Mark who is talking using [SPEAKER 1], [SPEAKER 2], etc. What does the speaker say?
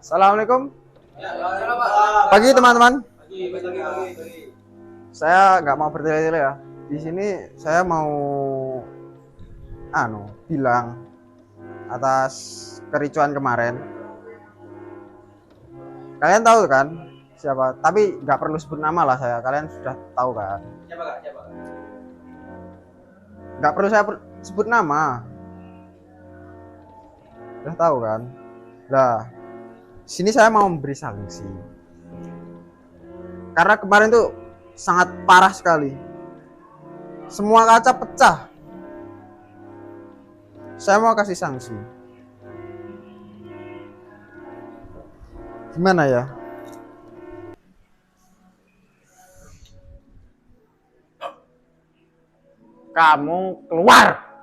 [SPEAKER 1] Assalamualaikum.
[SPEAKER 2] Ya, salam, Pak.
[SPEAKER 1] Pagi teman-teman.
[SPEAKER 2] Pagi.
[SPEAKER 1] Saya nggak mau bertele-tele ya. Di sini saya mau bilang atas kericuan kemarin. Kalian tahu kan siapa? Tapi nggak perlu sebut nama lah saya. Kalian sudah tahu kan?
[SPEAKER 2] Siapa, Kak?
[SPEAKER 1] Nggak perlu saya sebut nama. Sudah tahu kan? Nah, sini saya mau memberi sanksi. Karena kemarin tuh sangat parah sekali. Semua kaca pecah. Saya mau kasih sanksi. Gimana ya? Kamu keluar.